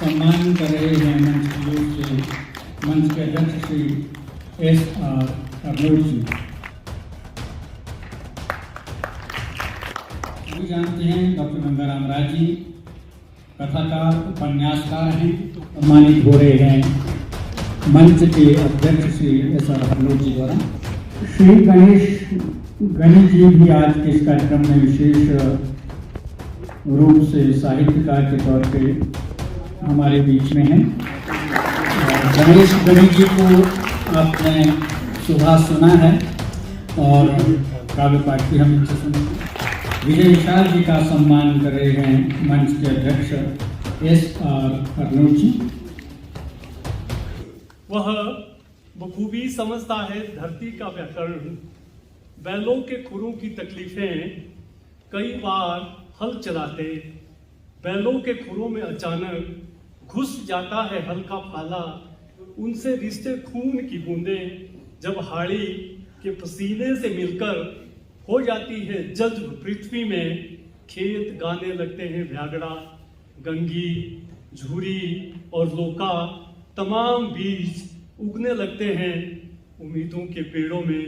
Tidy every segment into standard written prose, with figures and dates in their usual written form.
सम्मान कर रहे हैं मंच की ओर से मंच के अध्यक्ष श्री S.R. अर्नोट जी। सभी जानते हैं डॉक्टर गंगाराम राज जी कथाकार उपन्यासकार हैं, सम्मानित हो रहे हैं मंच के अध्यक्ष श्री S.R. अर्नोट जी द्वारा। श्री गणेश जी भी आज के इस कार्यक्रम में विशेष रूप से साहित्यकार के तौर पे हमारे बीच में हैं। गणेश जी को आपने सुबह सुना है और काव्य पाठ भी हम इनसे सुने। विजय विशाल जी का सम्मान कर रहे हैं मंच के अध्यक्ष S.R. अर्नोट जी। वह बखूबी समझता है धरती का व्याकरण, बैलों के खुरों की तकलीफें, कई बार हल चलाते बैलों के खुरों में अचानक घुस जाता है हल्का फाला, उनसे रिश्ते खून की बूंदें जब हाड़ी के पसीने से मिलकर हो जाती है जज्ब पृथ्वी में, खेत गाने लगते हैं व्यागड़ा, गंगी, झूरी और लोका, तमाम बीज उगने लगते हैं उम्मीदों के पेड़ों में,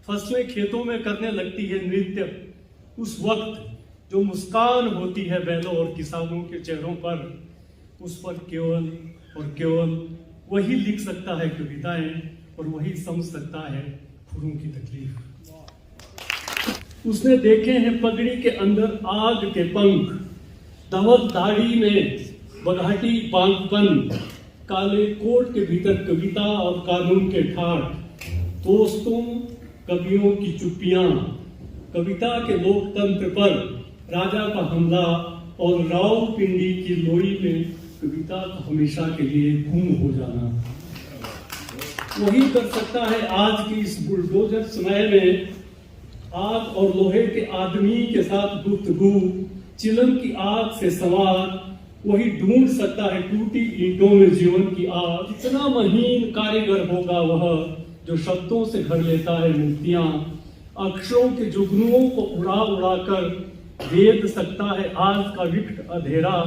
फसलें खेतों में करने लगती है नृत्य। उस वक्त जो मुस्कान होती है बैलों और किसानों के चेहरों पर, उस पर केवल और केवल वही लिख सकता है कविताएं और वही समझ सकता है खुरों की तकलीफ। उसने देखे हैं पगड़ी के अंदर आग के पंख, धवल दाढ़ी में बघाटी बांधपन, काले कोट के भीतर कविता और कानून के ठाठ, दोस्तों कवियों की चुप्पियां, कविता के लोकतंत्र पर राजा का हमला और रावलपिंडी की लोई में कविता का हमेशा के लिए गुम हो जाना। वही कर सकता है आज की इस बुलडोजर समय में आग और लोहे के आदमी के साथ गुफ्तगू, चिलम की आग से सवार वही ढूंढ सकता है टूटी ईंटों में जीवन की आग। इतना महीन कारीगर होगा वह जो शब्दों से घर लेता है मूर्तियां, अक्षरों के जुगनुओं को उड़ा उड़ा कर भेद सकता है आज का विकट अंधेरा,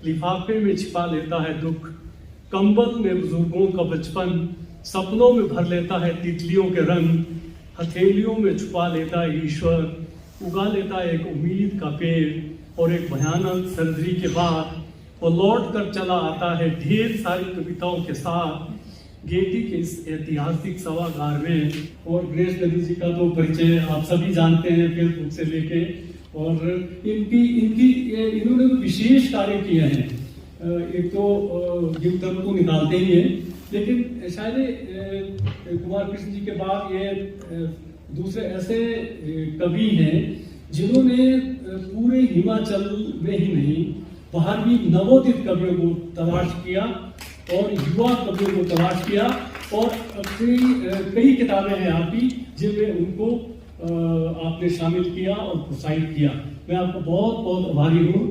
लिफाफे में छिपा लेता है दुख, कंबल में बुजुर्गों का बचपन, सपनों में भर लेता है तितलियों के रंग, हथेलियों में छुपा लेता है ईश्वर, उगा लेता है एक उम्मीद का पेड़ और एक भयानक सर्जरी के बाद वो लौट कर चला आता है ढेर सारी कविताओं के साथ गेटी के इस ऐतिहासिक सभागार में। और ग्रेस गणेश जी का तो परिचय आप सभी जानते हैं फेसबुक से लेके, और इन्होंने विशेष कार्य किए हैं। एक तो जीवधर्म को निकालते ही हैं, लेकिन शायद कुमार कृष्ण जी के बाद ये दूसरे ऐसे कवि हैं जिन्होंने पूरे हिमाचल में ही नहीं बाहर भी नवोदित कवियों को तलाश किया और युवा कवियों को तलाश किया, और कई किताबें हैं आपकी जिनमें उनको आपने शामिल किया और प्रोत्साहित किया। मैं आपको बहुत बहुत आभारी हूँ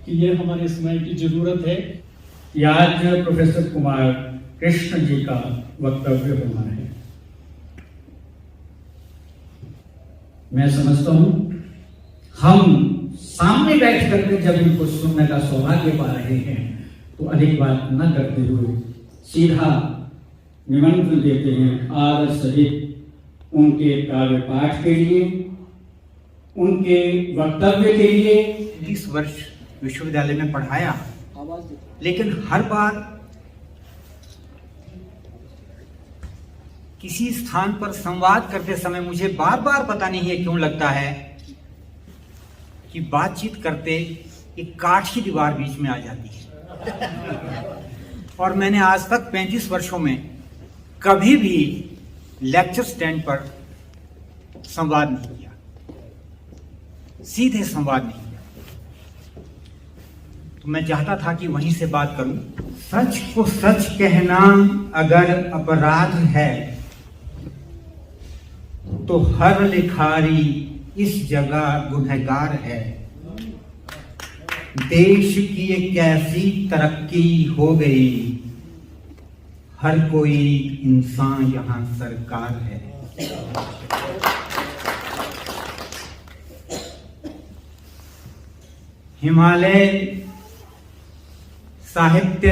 कि ये हमारे समय की जरूरत है। ये आज प्रोफेसर कुमार कृष्ण जी का वक्तव्य होना है। मैं समझता हूँ हम सामने बैठ करके जब इनको सुनने का सौभाग्य पा रहे हैं तो अधिक बात न करते हुए सीधा निमंत्रण देते हैं आदर सहित उनके काव्य पाठ के लिए, उनके वक्तव्य के लिए। 20 वर्ष विश्वविद्यालय में पढ़ाया, लेकिन हर बार किसी स्थान पर संवाद करते समय मुझे बार बार पता नहीं है क्यों लगता है कि बातचीत करते एक काठ की दीवार बीच में आ जाती है। और मैंने आज तक 35 वर्षों में कभी भी लेक्चर स्टैंड पर संवाद नहीं किया, सीधे संवाद नहीं किया। तो मैं चाहता था कि वहीं से बात करूं। सच को सच कहना अगर अपराध है तो हर लिखारी इस जगह गुनहगार है। देश की एक ऐसी तरक्की हो गई, हर कोई इंसान यहां सरकार है। हिमालय साहित्य,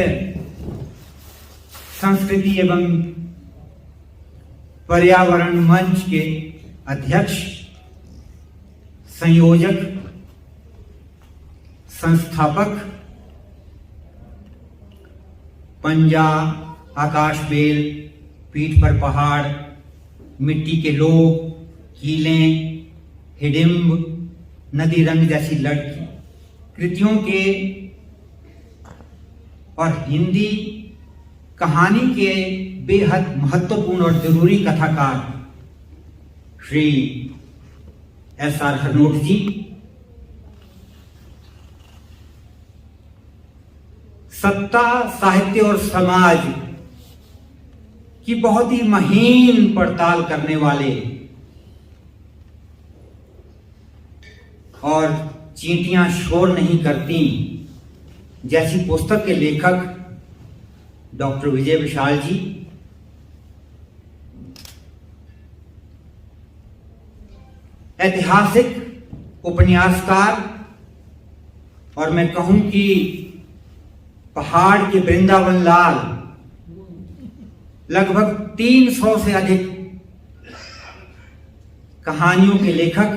संस्कृति एवं पर्यावरण मंच के अध्यक्ष, संयोजक, संस्थापक, पंजा, आकाश बेल, पीठ पर पहाड़, मिट्टी के लोग, कीलें, हिडिंब, नदी रंग जैसी लड़की कृतियों के और हिंदी कहानी के बेहद महत्वपूर्ण और जरूरी कथाकार श्री एस.आर. हरनोट जी, सत्ता, साहित्य और समाज की बहुत ही महीन पड़ताल करने वाले और चींटियां शोर नहीं करती जैसी पुस्तक के लेखक डॉक्टर विजय विशाल जी, ऐतिहासिक उपन्यासकार और मैं कहूं कि पहाड़ के वृंदावन लाल, लगभग 300 से अधिक कहानियों के लेखक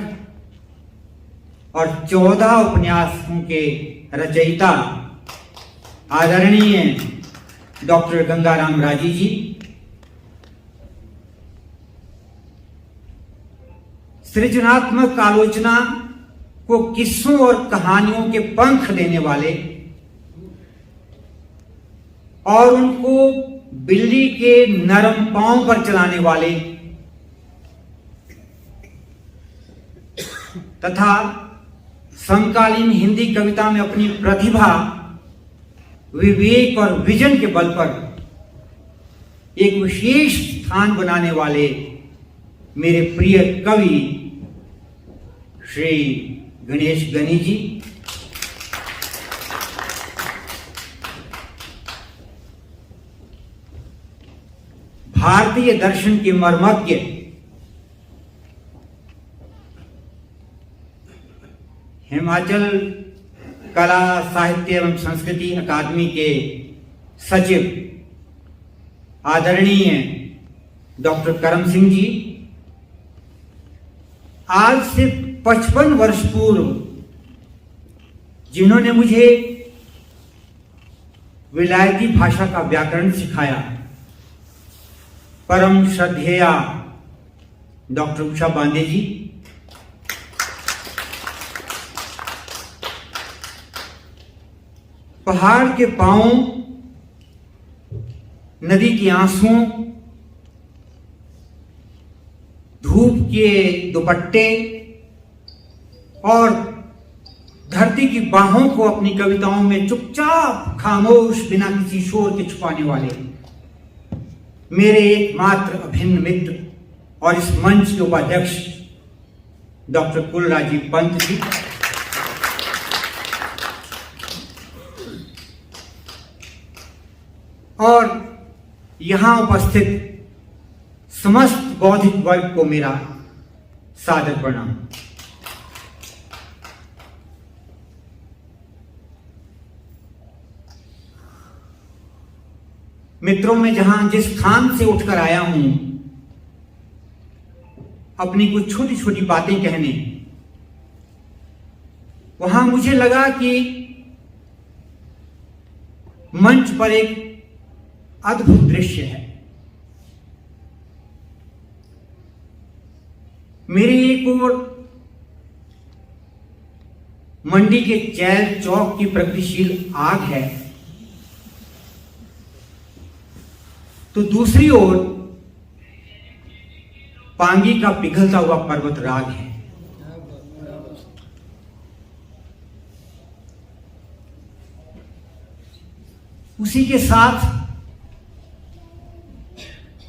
और 14 उपन्यासों के रचयिता आदरणीय डॉक्टर गंगाराम राजी जी, सृजनात्मक आलोचना को किस्सों और कहानियों के पंख देने वाले और उनको बिल्ली के नरम पांव पर चलाने वाले तथा समकालीन हिंदी कविता में अपनी प्रतिभा, विवेक और विजन के बल पर एक विशेष स्थान बनाने वाले मेरे प्रिय कवि श्री गणेश गनी जी, भारतीय दर्शन के मर्मज्ञ हिमाचल कला साहित्य एवं संस्कृति अकादमी के सचिव आदरणीय डॉक्टर करम सिंह जी, आज से 55 वर्ष पूर्व जिन्होंने मुझे विलायती भाषा का व्याकरण सिखाया, परम श्रद्धेया डॉक्टर उषा बांदे जी, पहाड़ के पांव, नदी के आंसुओं, धूप के दुपट्टे और धरती की बाहों को अपनी कविताओं में चुपचाप खामोश बिना किसी शोर के छुपाने वाले मेरे एकमात्र अभिन्न मित्र और इस मंच के उपाध्यक्ष डॉक्टर कुलराजीव पंत जी, और यहां उपस्थित समस्त बौद्धिक वर्ग को मेरा सादर प्रणाम। मित्रों, मैं जहां जिस स्थान से उठकर आया हूं अपनी कुछ छोटी छोटी बातें कहने, वहां मुझे लगा कि मंच पर एक अद्भुत दृश्य है। मेरी एक ओर मंडी के चैल चौक की प्रगतिशील आग है, तो दूसरी ओर पांगी का पिघलता हुआ पर्वत राग है। उसी के साथ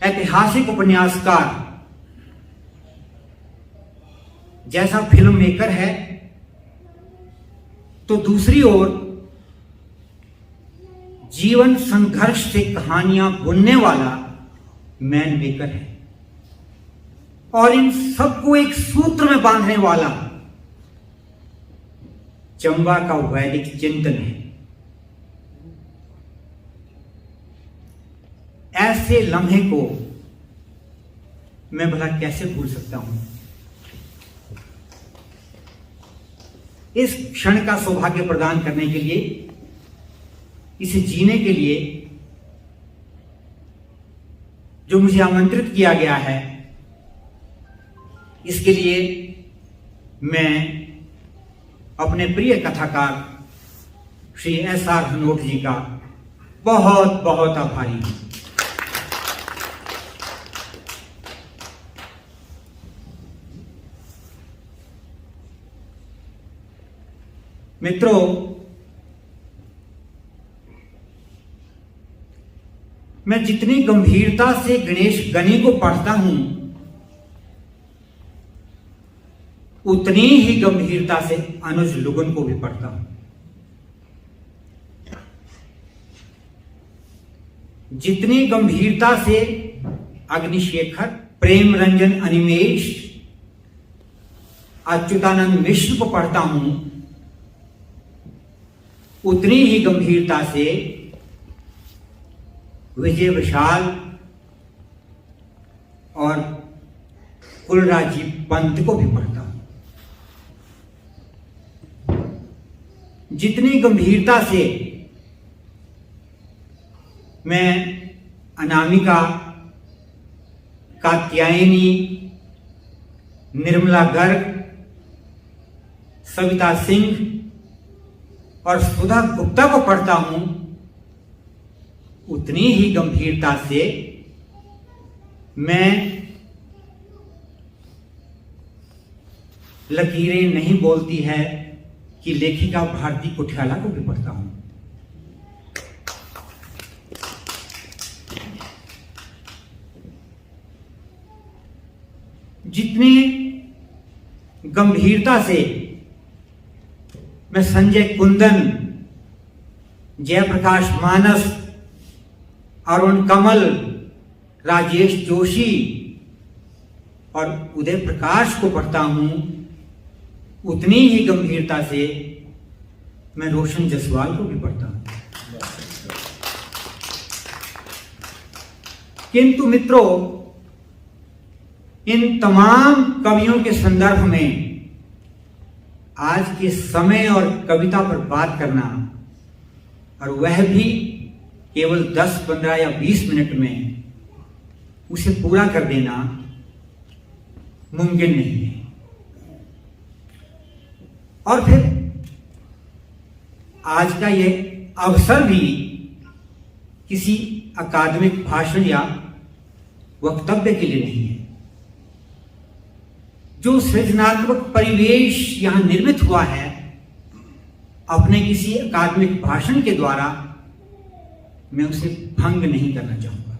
ऐतिहासिक उपन्यासकार जैसा फिल्म मेकर है, तो दूसरी ओर जीवन संघर्ष से कहानियां बुनने वाला मैन मेकर है, और इन सबको एक सूत्र में बांधने वाला चंबा का वैदिक चिंतन है। ऐसे लम्हे को मैं भला कैसे भूल सकता हूं। इस क्षण का सौभाग्य प्रदान करने के लिए, इसे जीने के लिए जो मुझे आमंत्रित किया गया है, इसके लिए मैं अपने प्रिय कथाकार श्री एस.आर. हनोट जी का बहुत बहुत आभारी हूं। मित्रों, मैं जितनी गंभीरता से गणेश गनी को पढ़ता हूं, उतनी ही गंभीरता से अनुज लुगन को भी पढ़ता हूं। जितनी गंभीरता से अग्निशेखर, प्रेम रंजन अनिमेश, अच्युतानंद मिश्र को पढ़ता हूं, उतनी ही गंभीरता से विजय विशाल और कुलराजीव पंत को भी पढ़ता हूं। जितनी गंभीरता से मैं अनामिका, कात्यायनी, निर्मला गर्ग, सविता सिंह और सुधा गुप्ता को पढ़ता हूं, उतनी ही गंभीरता से मैं लकीरें नहीं बोलती है कि लेखिका भारती कुठियाला को भी पढ़ता हूं। जितनी गंभीरता से मैं संजय कुंदन, जयप्रकाश मानस, अरुण कमल, राजेश जोशी और उदय प्रकाश को पढ़ता हूं, उतनी ही गंभीरता से मैं रोशन जसवाल को भी पढ़ता हूं। किंतु मित्रों, इन तमाम कवियों के संदर्भ में आज के समय और कविता पर बात करना, और वह भी केवल 10, 15 या 20 मिनट में उसे पूरा कर देना मुमकिन नहीं है। और फिर आज का यह अवसर भी किसी अकादमिक भाषण या वक्तव्य के लिए नहीं है। जो सृजनात्मक परिवेश यहां निर्मित हुआ है, अपने किसी अकादमिक भाषण के द्वारा मैं उसे भंग नहीं करना चाहूंगा।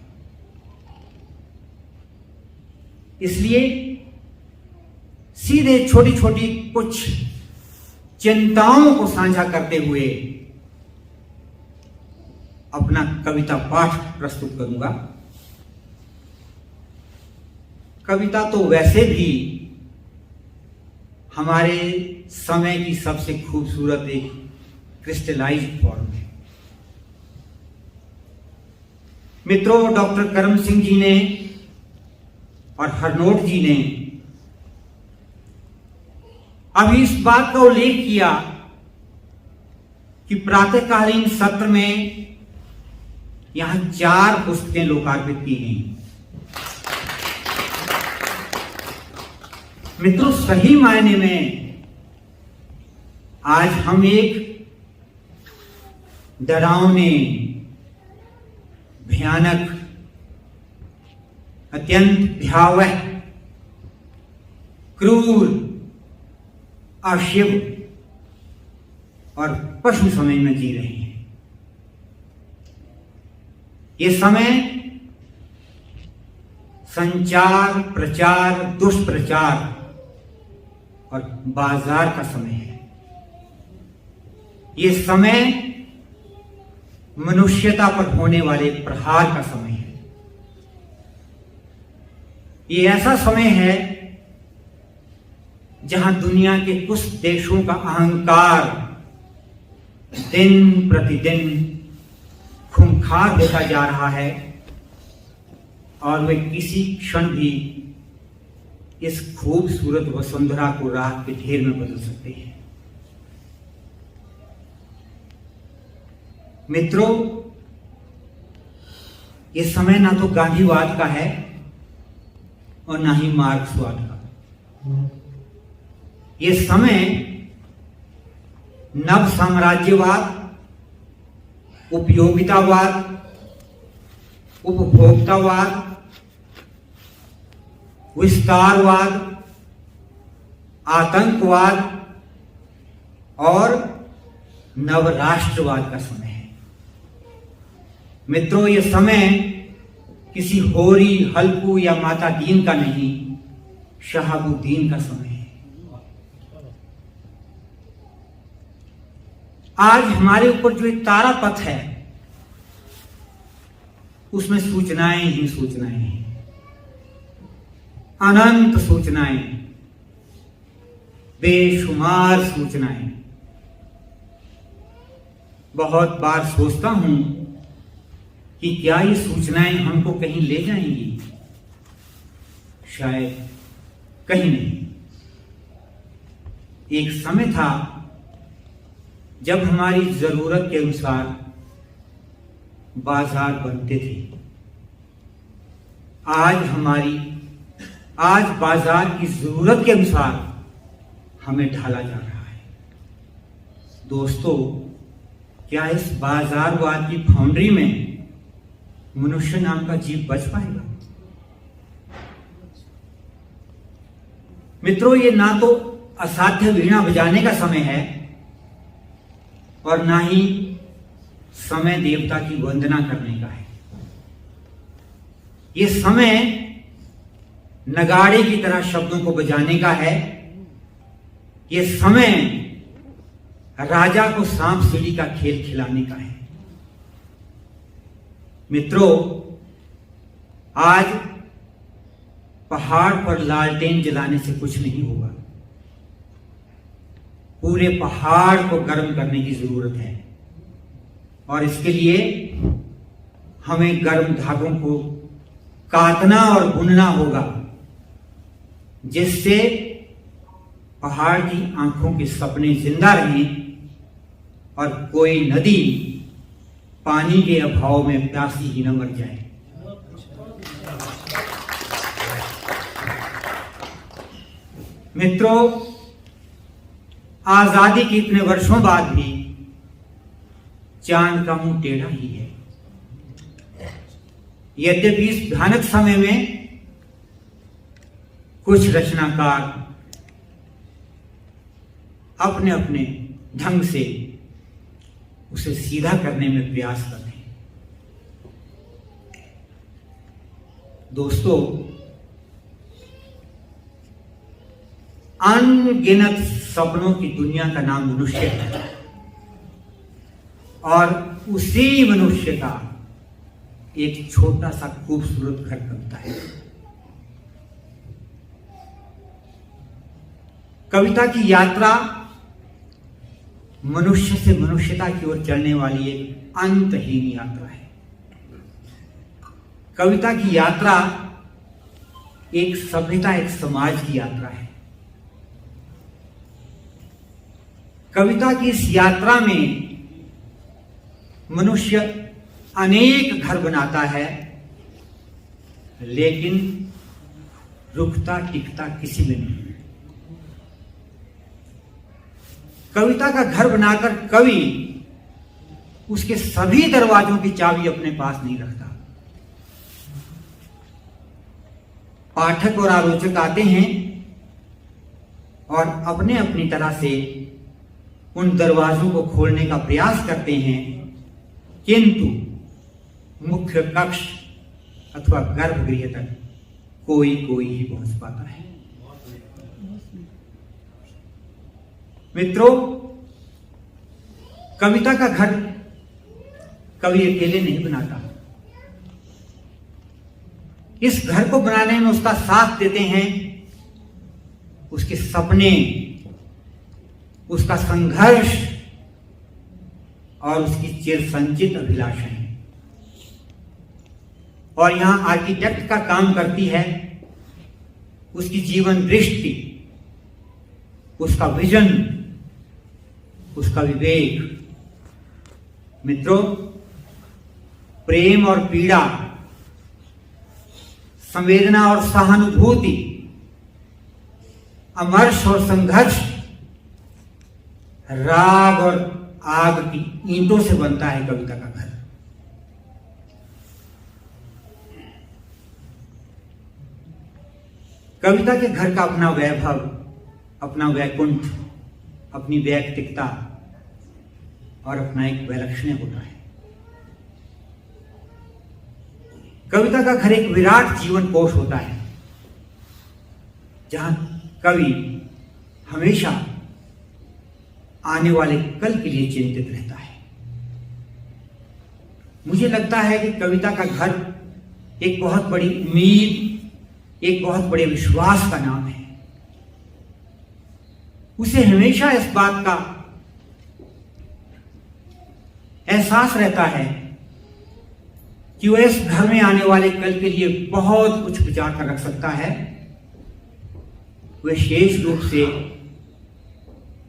इसलिए सीधे छोटी छोटी कुछ चिंताओं को साझा करते हुए अपना कविता पाठ प्रस्तुत करूंगा। कविता तो वैसे भी हमारे समय की सबसे खूबसूरत एक क्रिस्टलाइज्ड फॉर्म है। मित्रों, डॉक्टर करम सिंह जी ने और हरनोट जी ने अभी इस बात का उल्लेख किया कि प्रातःकालीन सत्र में यहां 4 पुस्तकें लोकार्पित की गई। मित्रों, सही मायने में आज हम एक डरावने, भयानक, अत्यंत भयावह, क्रूर, अशिव और पशु समय में जी रहे हैं। ये समय संचार, प्रचार, दुष्प्रचार और बाजार का समय है। ये समय मनुष्यता पर होने वाले प्रहार का समय है। ये ऐसा समय है जहां दुनिया के कुछ देशों का अहंकार दिन प्रतिदिन खूंखार होता जा रहा है और वे किसी क्षण भी इस खूबसूरत वसुंधरा को राख के ढेर में बदल सकते हैं। मित्रों, ये समय ना तो गांधीवाद का है और ना ही मार्क्सवाद का। ये समय नव साम्राज्यवाद, उपयोगितावाद, उपभोक्तावाद, विस्तारवाद, आतंकवाद और नवराष्ट्रवाद का समय है। मित्रों, यह समय किसी होरी, हल्कू या माता दीन का नहीं, शहाबुद्दीन का समय है। आज हमारे ऊपर जो एक तारा पथ है, उसमें सूचनाएं ही सूचनाएं हैं, अनंत सूचनाएं, बेशुमार सूचनाएं। बहुत बार सोचता हूं कि क्या ये सूचनाएं हमको कहीं ले जाएंगी? शायद कहीं नहीं। एक समय था जब हमारी जरूरत के अनुसार बाजार बनते थे। आज बाजार की जरूरत के अनुसार हमें ढाला जा रहा है। दोस्तों, क्या इस बाजारवाद की फाउंड्री में मनुष्य नाम का जीव बच पाएगा? मित्रों, ये ना तो असाध्य वीणा बजाने का समय है और ना ही समय देवता की वंदना करने का है। ये समय नगाड़े की तरह शब्दों को बजाने का है। ये समय राजा को सांप सीढ़ी का खेल खिलाने का है। मित्रों, आज पहाड़ पर लालटेन जलाने से कुछ नहीं होगा। पूरे पहाड़ को गर्म करने की जरूरत है और इसके लिए हमें गर्म धागों को काटना और बुनना होगा, जिससे पहाड़ की आंखों के सपने जिंदा रहें और कोई नदी पानी के अभाव में प्यासी ही न मर जाए। मित्रों, आजादी के इतने वर्षों बाद भी चांद का मुंह टेढ़ा ही है। यद्यपि इस भयानक समय में कुछ रचनाकार अपने अपने ढंग से उसे सीधा करने में प्रयास कर रहे हैं। दोस्तों, अनगिनत सपनों की दुनिया का नाम मनुष्य है और उसी मनुष्य का एक छोटा सा खूबसूरत घर बनता है। कविता की यात्रा मनुष्य से मनुष्यता की ओर चलने वाली एक अंतहीन यात्रा है। कविता की यात्रा एक सभ्यता, एक समाज की यात्रा है। कविता की इस यात्रा में मनुष्य अनेक घर बनाता है, लेकिन रुकता टिकता किसी में नहीं। कविता का घर बनाकर कवि उसके सभी दरवाजों की चाबी अपने पास नहीं रखता। पाठक और आलोचक आते हैं और अपने अपनी तरह से उन दरवाजों को खोलने का प्रयास करते हैं, किंतु मुख्य कक्ष अथवा गर्भगृह तक कोई ही पहुंच पाता है। मित्रों, कविता का घर कवि अकेले नहीं बनाता। इस घर को बनाने में उसका साथ देते हैं उसके सपने, उसका संघर्ष और उसकी चिर संचित अभिलाषाएं। और यहां आर्किटेक्ट का काम करती है, उसकी जीवन दृष्टि, उसका विजन, उसका विवेक। मित्रों, प्रेम और पीड़ा, संवेदना और सहानुभूति, अमर्ष और संघर्ष, राग और आग की ईंटों से बनता है कविता का घर। कविता के घर का अपना वैभव, अपना वैकुंठ, अपनी वैयक्तिकता और अपना एक वैलक्षण्य होता है। कविता का घर एक विराट जीवन कोश होता है, जहां कवि हमेशा आने वाले कल के लिए चिंतित रहता है। मुझे लगता है कि कविता का घर एक बहुत बड़ी उम्मीद, एक बहुत बड़े विश्वास का नाम है। उसे हमेशा इस बात का एहसास रहता है कि वह इस घर में आने वाले कल के लिए बहुत कुछ विचार कर रख सकता है। वह विशेष रूप से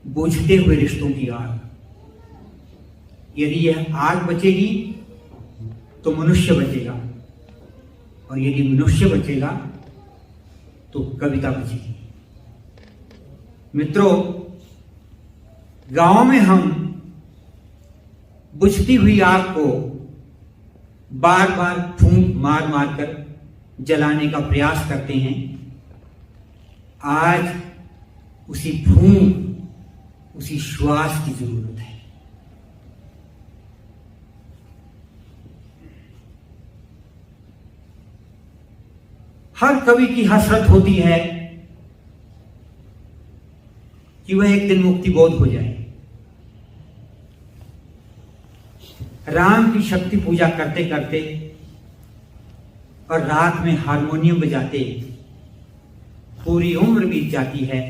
बुझते हुए रिश्तों की आग। यदि यह आग बचेगी तो मनुष्य बचेगा, और यदि मनुष्य बचेगा तो कविता बचेगी। मित्रों, गांव में हम बुझती हुई आग को बार बार फूंक मार मार कर जलाने का प्रयास करते हैं। आज उसी फूंक, उसी श्वास की जरूरत है। हर कवि की हसरत होती है कि वह एक दिन मुक्ति बोध हो जाए। राम की शक्ति पूजा करते करते और रात में हारमोनियम बजाते पूरी उम्र बीत जाती है,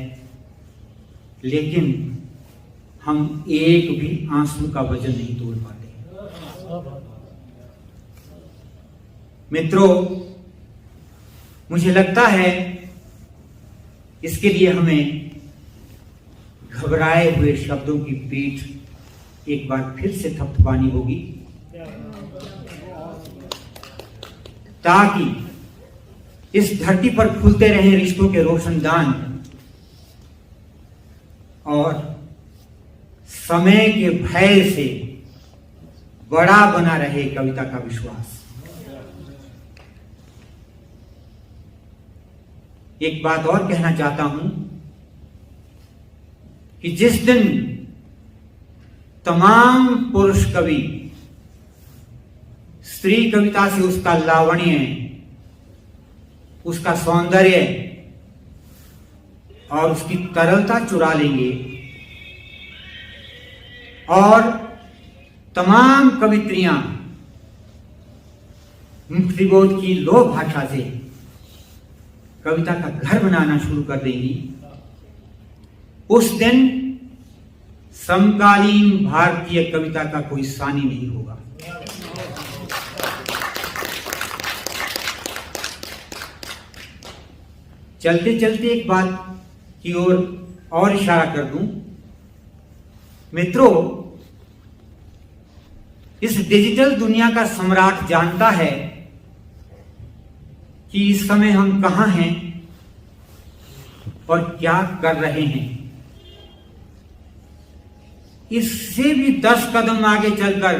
लेकिन हम एक भी आंसू का वजन नहीं तोड़ पाते। मित्रों, मुझे लगता है इसके लिए हमें घबराए हुए शब्दों की पीठ एक बार फिर से थपथपानी होगी, ताकि इस धरती पर खुलते रहे रिश्तों के रोशनदान और समय के भय से बड़ा बना रहे कविता का विश्वास। एक बात और कहना चाहता हूं कि जिस दिन तमाम पुरुष कवि स्त्री कविता से उसका लावण्य, उसका सौंदर्य और उसकी तरलता चुरा लेंगे और तमाम कवित्रियां मुक्तिबोध की लोक भाषा से कविता का घर बनाना शुरू कर देंगी, उस दिन समकालीन भारतीय कविता का कोई सानी नहीं होगा। चलते चलते एक बात की ओर और इशारा कर दूं। मित्रों, इस डिजिटल दुनिया का सम्राट जानता है कि इस समय हम कहां हैं और क्या कर रहे हैं। इससे भी 10 कदम आगे चलकर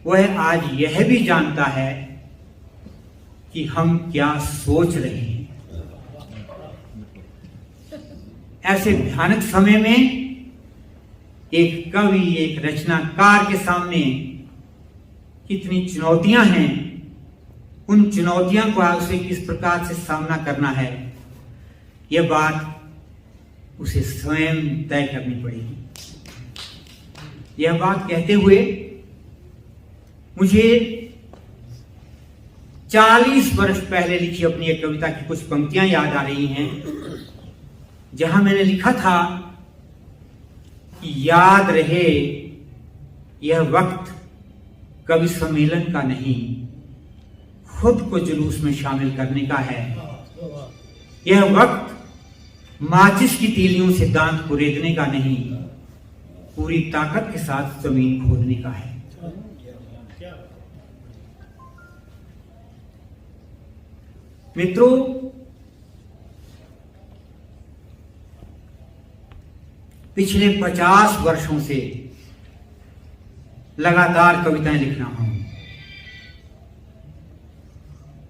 वह आज यह भी जानता है कि हम क्या सोच रहे हैं। ऐसे भयानक समय में एक कवि, एक रचनाकार के सामने कितनी चुनौतियां हैं, उन चुनौतियों को उसे किस प्रकार से सामना करना है, यह बात उसे स्वयं तय करनी पड़ेगी। यह बात कहते हुए मुझे 40 वर्ष पहले लिखी अपनी एक कविता की कुछ पंक्तियां याद आ रही हैं, जहां मैंने लिखा था कि याद रहे यह वक्त कवि सम्मेलन का नहीं, खुद को जुलूस में शामिल करने का है। यह वक्त माचिस की तीलियों से दांत को रेतने का नहीं, पूरी ताकत के साथ जमीन खोदने का है। मित्रों, पिछले 50 वर्षों से लगातार कविताएं लिख रहा हूं।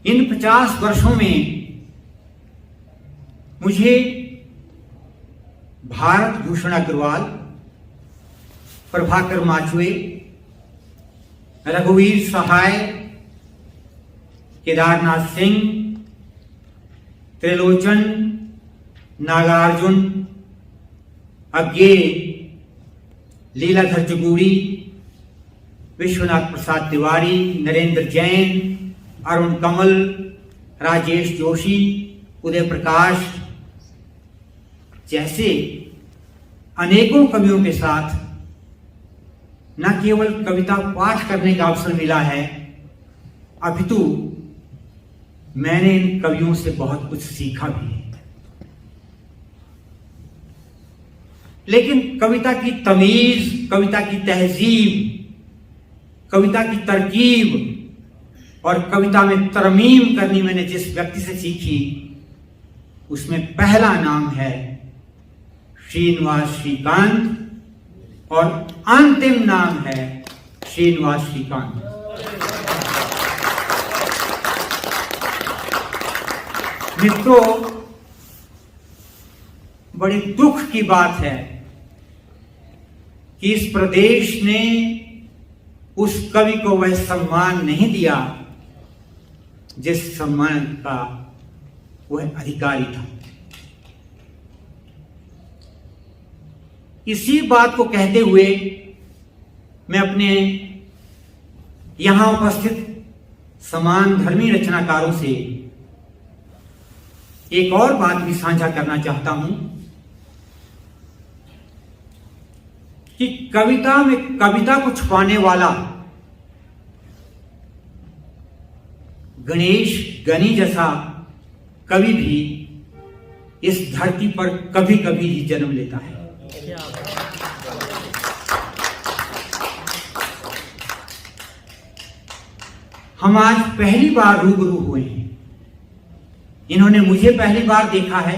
इन 50 वर्षों में मुझे भारत भूषण अग्रवाल, प्रभाकर माचुए, रघुवीर सहाय, केदारनाथ सिंह, त्रिलोचन, नागार्जुन, अज्ञे, लीलाधर जगूड़ी, विश्वनाथ प्रसाद तिवारी, नरेंद्र जैन, अरुण कमल, राजेश जोशी, उदय प्रकाश जैसे अनेकों कवियों के साथ न केवल कविता पाठ करने का अवसर मिला है, अपितु मैंने इन कवियों से बहुत कुछ सीखा भी है। लेकिन कविता की तमीज, कविता की तहजीब, कविता की तरकीब और कविता में तरमीम करनी मैंने जिस व्यक्ति से सीखी, उसमें पहला नाम है श्रीनिवास श्रीकांत और अंतिम नाम है श्रीनिवास श्रीकांत। मित्रों, बड़ी दुख की बात है कि इस प्रदेश ने उस कवि को वह सम्मान नहीं दिया जिस सम्मान का वह अधिकारी था। इसी बात को कहते हुए मैं अपने यहां उपस्थित समान धर्मी रचनाकारों से एक और बात भी साझा करना चाहता हूं कि कविता में कविता को छुपाने वाला गणेश गनी जैसा कवि भी इस धरती पर कभी कभी ही जन्म लेता है। हम आज पहली बार रूबरू हुए हैं। इन्होंने मुझे पहली बार देखा है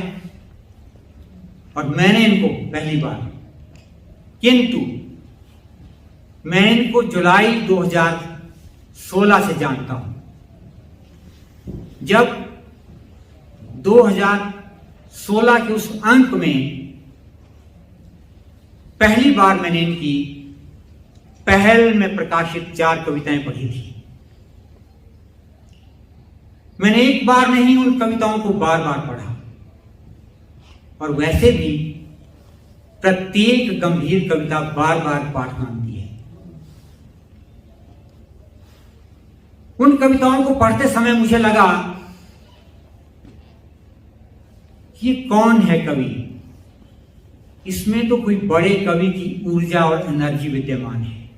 और मैंने इनको पहली बार, किंतु मैं इनको जुलाई 2016 से जानता हूं, जब 2016 के उस अंक में पहली बार मैंने इनकी पहल में प्रकाशित 4 कविताएं पढ़ी थी। मैंने एक बार नहीं उन कविताओं को बार बार पढ़ा और वैसे भी प्रत्येक गंभीर कविता बार बार पाठ मांगती है। उन कविताओं को पढ़ते समय मुझे लगा कि ये कौन है कवि, इसमें तो कोई बड़े कवि की ऊर्जा और एनर्जी विद्यमान है,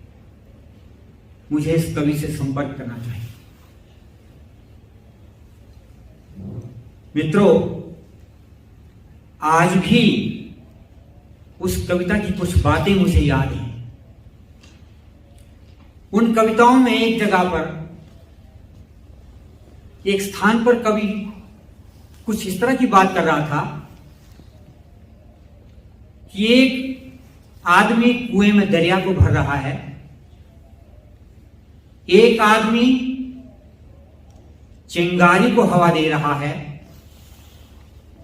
मुझे इस कवि से संपर्क करना चाहिए। मित्रों, आज भी उस कविता की कुछ बातें मुझे याद हैं। उन कविताओं में एक जगह पर, एक स्थान पर कवि कुछ इस तरह की बात कर रहा था कि एक आदमी कुएं में दरिया को भर रहा है, एक आदमी चिंगारी को हवा दे रहा है,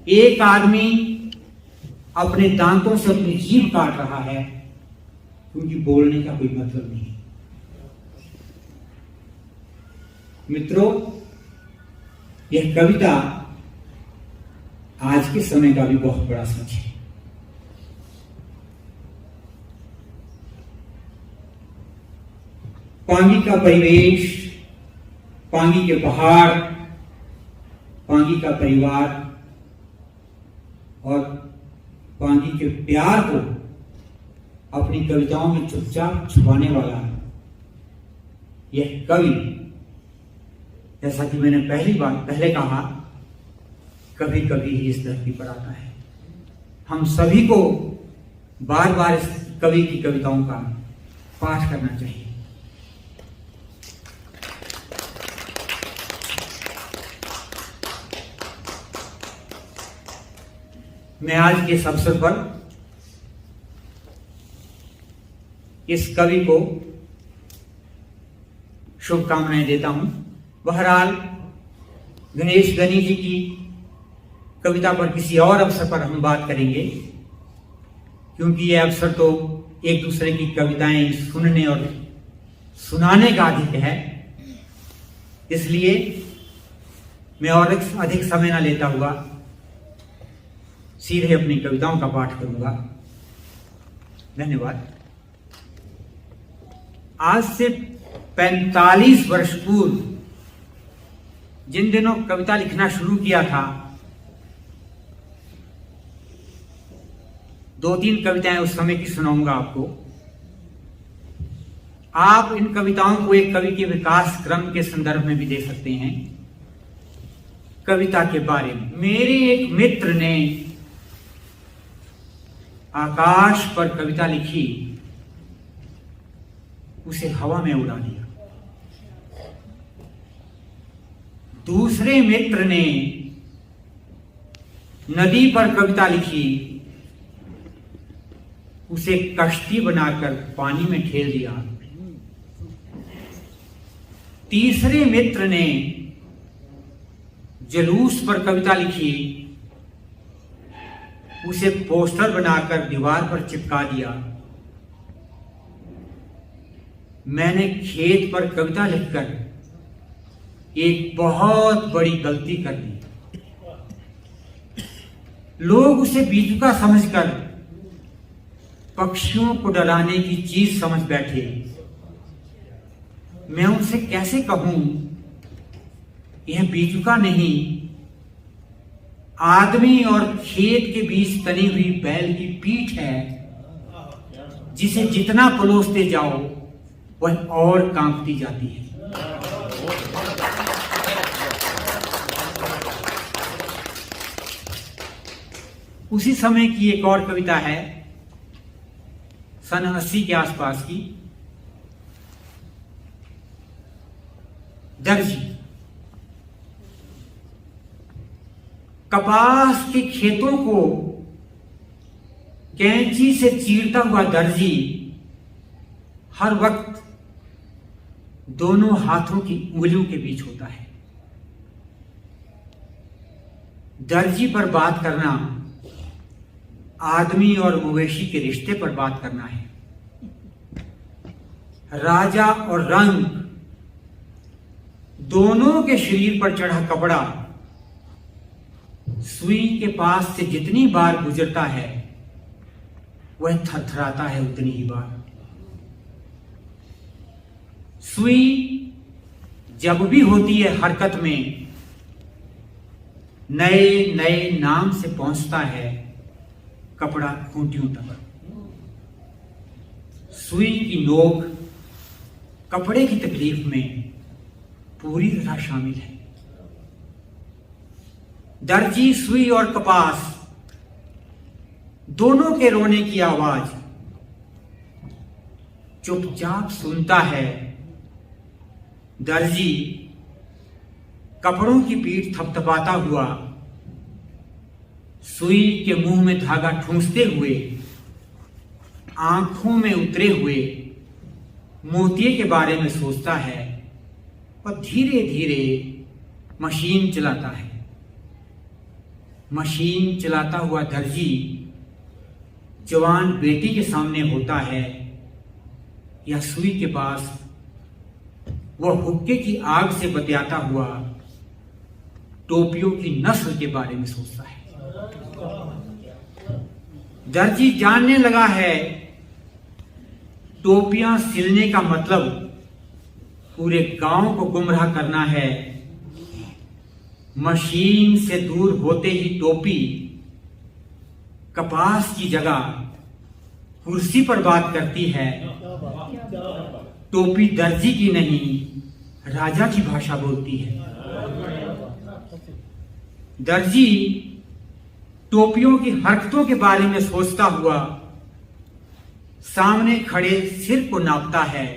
एक आदमी अपने दांतों से अपनी जीभ काट रहा है, क्योंकि बोलने का कोई मतलब नहीं। मित्रों, यह कविता आज के समय का भी बहुत बड़ा सच है। पांगी का परिवेश, पांगी के पहाड़, पांगी का परिवार और पांगी के प्यार को अपनी कविताओं में चुपचाप छुपाने वाला यह कवि जैसा कि मैंने पहले कहा, कभी कभी ही इस धरती पर आता है। हम सभी को बार बार इस कवि की कविताओं का पाठ करना चाहिए। मैं आज के इस अवसर पर इस कवि को शुभकामनाएं देता हूं। बहरहाल गणेश गनी जी की कविता पर किसी और अवसर पर हम बात करेंगे, क्योंकि यह अवसर तो एक दूसरे की कविताएं सुनने और सुनाने का अधिक है। इसलिए मैं और अधिक समय न लेता हुआ सीधे अपनी कविताओं का पाठ करूंगा। धन्यवाद। आज से 45 वर्ष पूर्व जिन दिनों कविता लिखना शुरू किया था, 2-3 कविताएं उस समय की सुनाऊंगा आपको। आप इन कविताओं को एक कवि के विकास क्रम के संदर्भ में भी दे सकते हैं। कविता के बारे में, मेरे एक मित्र ने आकाश पर कविता लिखी, उसे हवा में उड़ा दिया। दूसरे मित्र ने नदी पर कविता लिखी, उसे कश्ती बनाकर पानी में ठेल दिया। तीसरे मित्र ने जुलूस पर कविता लिखी, उसे पोस्टर बनाकर दीवार पर चिपका दिया। मैंने खेत पर कविता लिखकर एक बहुत बड़ी गलती कर दी। लोग उसे बीजुका समझकर पक्षियों को डराने की चीज समझ बैठे। मैं उनसे कैसे कहूं, यह बीजुका नहीं, आदमी और खेत के बीच तनी हुई बैल की पीठ है, जिसे जितना पलोसते जाओ वह और कांपती जाती है। उसी समय की एक और कविता है, सन 80 के आसपास की, दर्जी। कपास के खेतों को कैंची से चीरता हुआ दर्जी हर वक्त दोनों हाथों की उंगलियों के बीच होता है। दर्जी पर बात करना आदमी और मवेशी के रिश्ते पर बात करना है। राजा और रंग दोनों के शरीर पर चढ़ा कपड़ा सुई के पास से जितनी बार गुजरता है वह थरथराता है उतनी ही बार। सुई जब भी होती है हरकत में, नए नए नाम से पहुंचता है कपड़ा खूंटियों तक। सुई की नोक कपड़े की तकलीफ में पूरी तरह शामिल है। दर्जी सुई और कपास दोनों के रोने की आवाज चुपचाप सुनता है। दर्जी कपड़ों की पीठ थपथपाता हुआ, सुई के मुंह में धागा ठूंसते हुए, आंखों में उतरे हुए मोतिये के बारे में सोचता है और धीरे धीरे मशीन चलाता है। मशीन चलाता हुआ दर्जी जवान बेटी के सामने होता है या सुई के पास वह हुक्के की आग से बतियाता हुआ टोपियों की नस्ल के बारे में सोचता है। दर्जी जानने लगा है टोपियां सिलने का मतलब पूरे गांव को गुमराह करना है। मशीन से दूर होते ही टोपी कपास की जगह कुर्सी पर बात करती है। टोपी दर्जी की नहीं, राजा की भाषा बोलती है। दर्जी टोपियों की हरकतों के बारे में सोचता हुआ सामने खड़े सिर को नापता है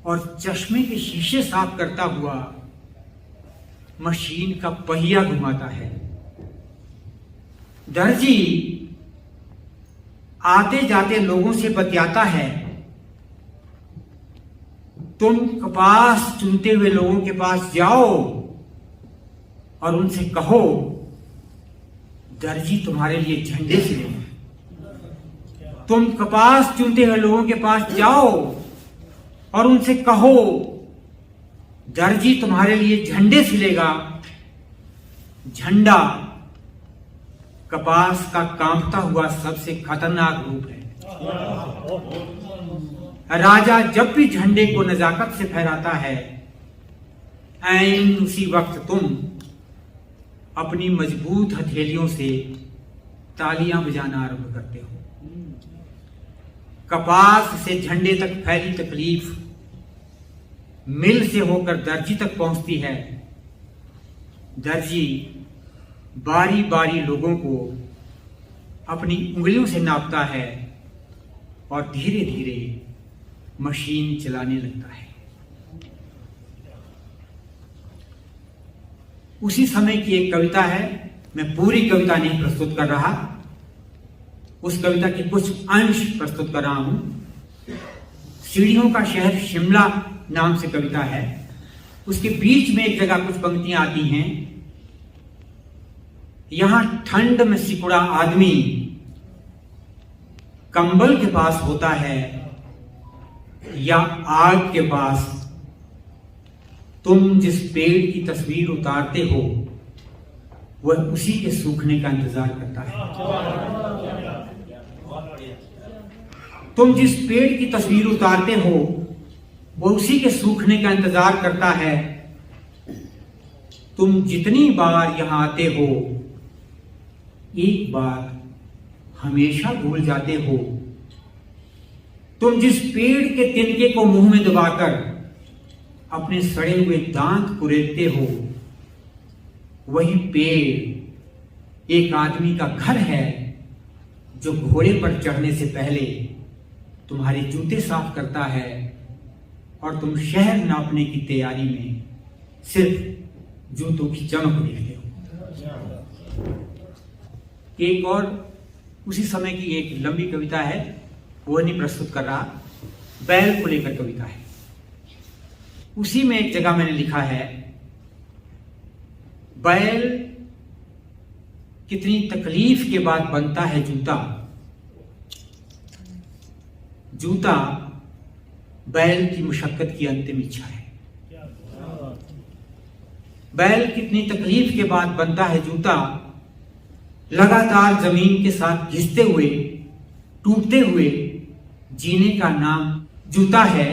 और चश्मे के शीशे साफ करता हुआ मशीन का पहिया घुमाता है। दर्जी आते जाते लोगों से बतियाता है। तुम कपास चुनते हुए लोगों के पास जाओ और उनसे कहो दर्जी तुम्हारे लिए झंडे सिलेंगे। तुम कपास चुनते हुए लोगों के पास जाओ और उनसे कहो दर्जी तुम्हारे लिए झंडे सिलेगा। झंडा कपास का कांपता हुआ सबसे खतरनाक रूप है। राजा जब भी झंडे को नजाकत से फहराता है, ऐन उसी वक्त तुम अपनी मजबूत हथेलियों से तालियां बजाना आरंभ करते हो। कपास से झंडे तक फैली तकलीफ मिल से होकर दर्जी तक पहुंचती है। दर्जी बारी बारी लोगों को अपनी उंगलियों से नापता है और धीरे धीरे मशीन चलाने लगता है। उसी समय की एक कविता है, मैं पूरी कविता नहीं प्रस्तुत कर रहा, उस कविता के कुछ अंश प्रस्तुत कर रहा हूं। सीढ़ियों का शहर शिमला नाम से कविता है। उसके बीच में एक जगह कुछ पंक्तियां आती हैं। यहां ठंड में सिकुड़ा आदमी कंबल के पास होता है या आग के पास। तुम जिस पेड़ की तस्वीर उतारते हो वह उसी के सूखने का इंतजार करता है। तुम जिस पेड़ की तस्वीर उतारते हो वो उसी के सूखने का इंतजार करता है। तुम जितनी बार यहां आते हो एक बार हमेशा भूल जाते हो। तुम जिस पेड़ के तिनके को मुंह में दबाकर अपने सड़े हुए दांत कुरेदते हो वही पेड़ एक आदमी का घर है जो घोड़े पर चढ़ने से पहले तुम्हारे जूते साफ करता है और तुम शहर नापने की तैयारी में सिर्फ जूतों की चमक देखते हो। एक और उसी समय की एक लंबी कविता है, वो नहीं प्रस्तुत कर रहा, बैल को लेकर कविता है। उसी में एक जगह मैंने लिखा है, बैल कितनी तकलीफ के बाद बनता है जूता। जूता बैल की मुशक्कत की अंतिम इच्छा है। बैल कितनी तकलीफ के बाद बनता है जूता। लगातार जमीन के साथ घिसते हुए टूटते हुए जीने का नाम जूता है।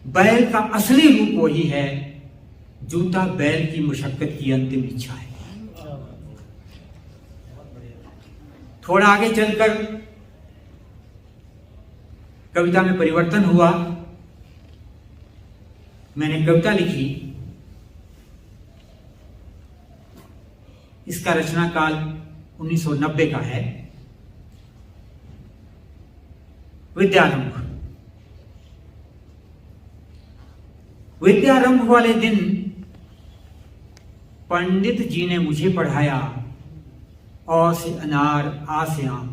बैल का असली रूप वही है। जूता बैल की मुशक्कत की अंतिम इच्छा है। थोड़ा आगे चलकर कविता में परिवर्तन हुआ। मैंने कविता लिखी, इसका रचना काल 1990 का है। विद्यारंभ। विद्यारंभ वाले दिन पंडित जी ने मुझे पढ़ाया, अ से अनार, आ से आम।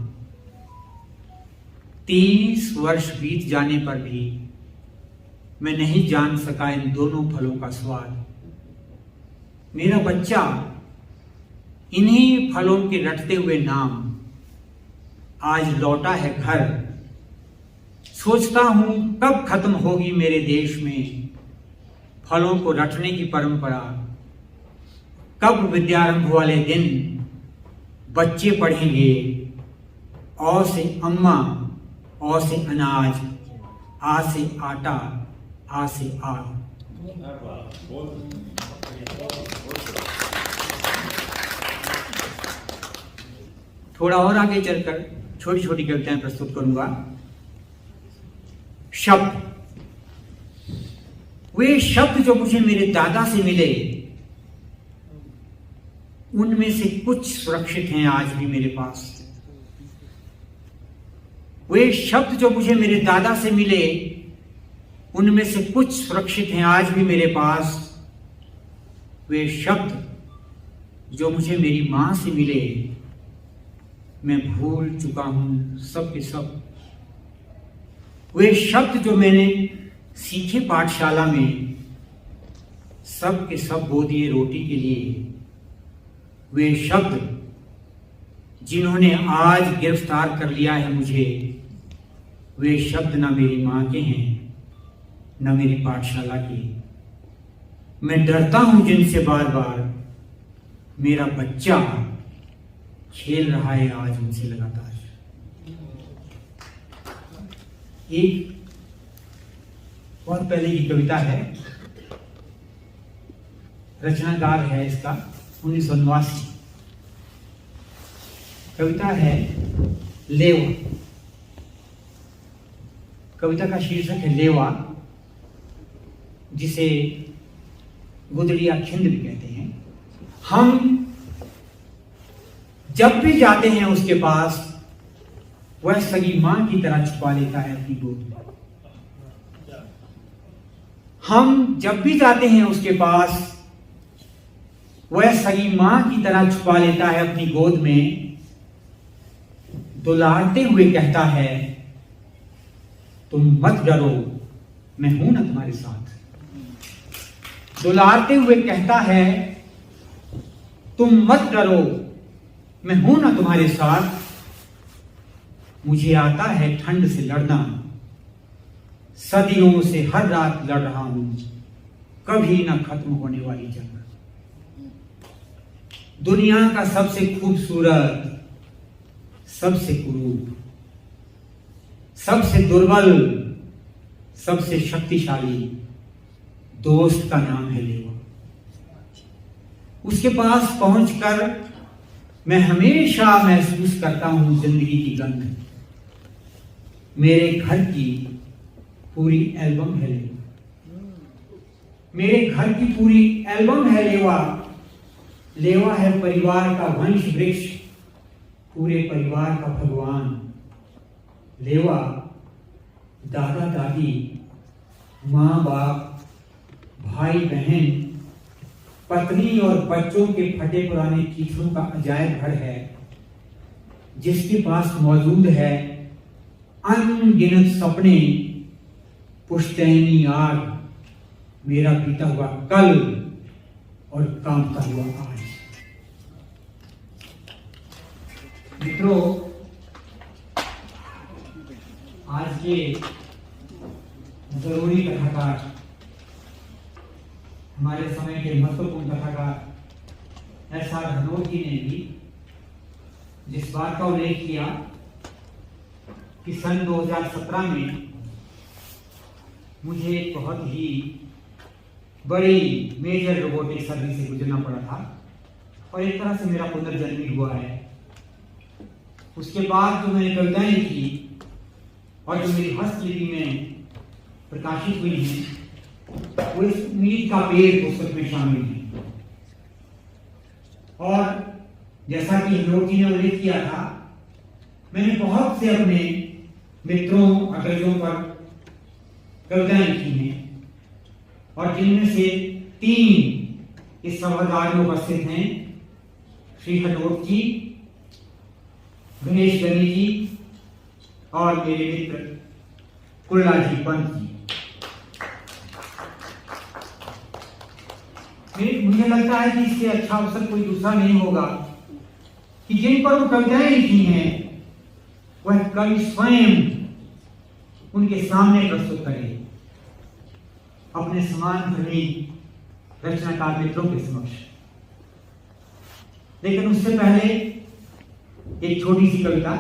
30 वर्ष बीत जाने पर भी मैं नहीं जान सका इन दोनों फलों का स्वाद। मेरा बच्चा इन्हीं फलों के रटते हुए नाम आज लौटा है घर। सोचता हूं कब खत्म होगी मेरे देश में फलों को रटने की परंपरा। कब विद्यारंभ वाले दिन बच्चे पढ़ेंगे अ से अम्मा, अ से अनाज, आ से आटा, आ से आग। थोड़ा और आगे चलकर छोटी छोटी कविताएं प्रस्तुत करूंगा। शब्द। वे शब्द जो मुझे मेरे दादा से मिले, उनमें से कुछ सुरक्षित हैं आज भी मेरे पास। वे शब्द जो मुझे मेरे दादा से मिले, उनमें से कुछ सुरक्षित हैं आज भी मेरे पास। वे शब्द जो मुझे मेरी मां से मिले, मैं भूल चुका हूं सब के सब। वे शब्द जो मैंने सीखे पाठशाला में, सब के सब बो दिए रोटी के लिए। वे शब्द जिन्होंने आज गिरफ्तार कर लिया है मुझे, वे शब्द ना मेरी मां के हैं, ना मेरी पाठशाला के। मैं डरता हूं जिनसे बार बार, मेरा बच्चा खेल रहा है आज उनसे लगातार। एक बहुत पहले की कविता है, रचनाकार है इसका 1989। कविता है लेवा। कविता का शीर्षक है लेवा, जिसे गुदड़िया खिंद भी कहते हैं। हम जब भी जाते हैं उसके पास, वह सगी मां की तरह छुपा लेता है अपनी गोद में। हम जब भी जाते हैं उसके पास, वह सगी मां की तरह छुपा लेता है अपनी गोद में। दुलारते हुए कहता है, तुम मत डरो, मैं हूं ना तुम्हारे साथ। दुलारते हुए कहता है, तुम मत डरो, मैं हूं ना तुम्हारे साथ। मुझे आता है ठंड से लड़ना, सदियों से हर रात लड़ रहा हूं, कभी ना खत्म होने वाली जंग। दुनिया का सबसे खूबसूरत, सबसे कुरूप, सबसे दुर्बल, सबसे शक्तिशाली दोस्त का नाम है लेवा। उसके पास पहुंचकर मैं हमेशा महसूस करता हूं जिंदगी की गंध। मेरे घर की पूरी एल्बम है लेवा। मेरे घर की पूरी एल्बम है लेवा। लेवा है परिवार का वंश वृक्ष, पूरे परिवार का भगवान। लेवा दादा दादी, माँ बाप, भाई बहन, पत्नी और बच्चों के फटे पुराने चित्रों का अजायब घर है, जिसके पास मौजूद है अनगिनत सपने, पुश्तैनी आग, मेरा बीता हुआ कल और कांपता हुआ आज। मित्रों, आज के जरूरी कथाकार, हमारे समय के महत्वपूर्ण कथाकार एस.आर. हनोट जी ने भी जिस बात का उल्लेख किया कि सन 2017 में मुझे बहुत ही बड़ी मेजर रोबोटिक सर्जरी से गुजरना पड़ा था और एक तरह से मेरा पुनर्जन्म भी हुआ है। उसके बाद जो मैंने कविताएं लिखी और जो मेरी हस्तलिपि में प्रकाशित हुई हैं, वो इस उम्मीद का पेड़ पुस्तक में शामिल है। और जैसा कि हनोट जी ने उल्लेख किया था, मैंने बहुत से अपने मित्रों अग्रजों पर कविताएं लिखी हैं और जिनमें से 3 इस सभागार में उपस्थित हैं, श्री हनोट जी, गणेश गनी जी और मेरे मित्र कुल्ला जी पंत जी। मुझे लगता है कि इससे अच्छा अवसर कोई दूसरा नहीं होगा कि जिन पर वो कविताएं लिखी हैं, वह कवि स्वयं उनके सामने प्रस्तुत करे, अपने समान धर्मी रचनाकार मित्रों के समक्ष। लेकिन उससे पहले एक छोटी सी कविता।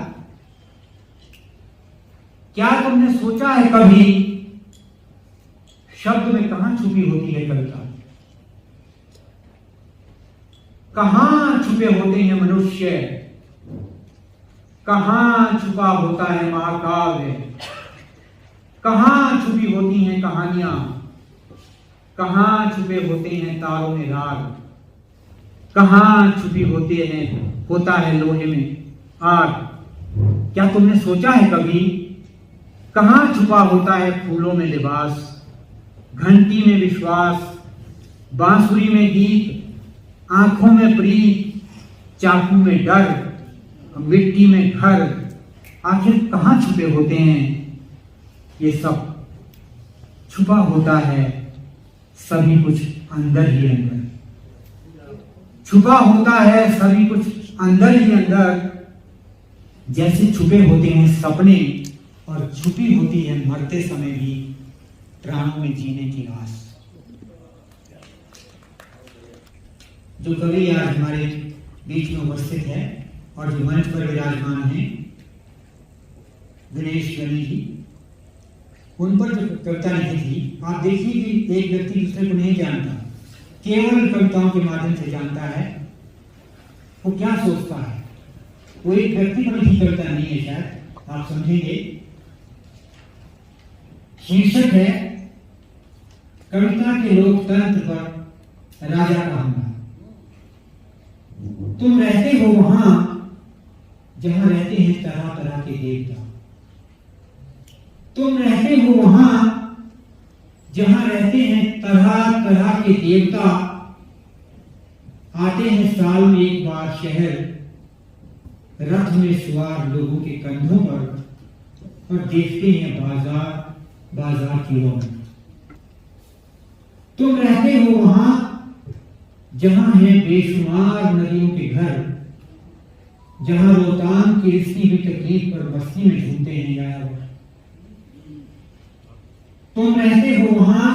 क्या तुमने सोचा है कभी, शब्द में कहां छुपी होती है कविता? कहां छुपे होते हैं मनुष्य, कहां छुपा होता है महाकाव्य, कहां छुपी होती हैं कहानियां, कहाँ छुपे होते हैं तारों में राग, कहाँ छुपी होता है लोहे में आग। क्या तुमने सोचा है कभी कहाँ छुपा होता है फूलों में लिबास, घंटी में विश्वास, बांसुरी में गीत, आंखों में प्रीत, चाकू में डर, मिट्टी में घर। आखिर कहाँ छुपे होते हैं ये सब? छुपा होता है सभी कुछ अंदर ही अंदर, छुपा होता है सभी कुछ अंदर ही अंदर। जैसे छुपे होते हैं सपने और छुपी होती है मरते समय भी प्राणों में जीने की आस। जो कवि आज हमारे बीच में उपस्थित है और जो मंच पर विराजमान है, गणेश गणी जी, उन पर जो कविता लिखी थी, आप देखिए कि एक व्यक्ति दूसरे को नहीं जानता, केवल कविताओं के माध्यम से जानता है वो क्या सोचता है। वो एक व्यक्ति पर लिखी कविता नहीं है, शायद आप समझेंगे। शीर्षक है कविता के लोकतंत्र पर राजा का हमला। तुम रहते हो वहां जहां रहते हैं तरह तरह के देवता, तुम रहते हो वहां जहां रहते हैं तरह तरह के देवता। आते हैं साल में एक बार शहर, रथ में सवार लोगों के कंधों पर, और देखते हैं बाजार बाजार की रौनक। तुम रहते हो वहां जहां है बेशुमार नदियों के घर, जहां रोहतांग की रिश्ती हुई तकलीफ पर बस्ती में झूमते हैं यार। तुम रहते हो वहां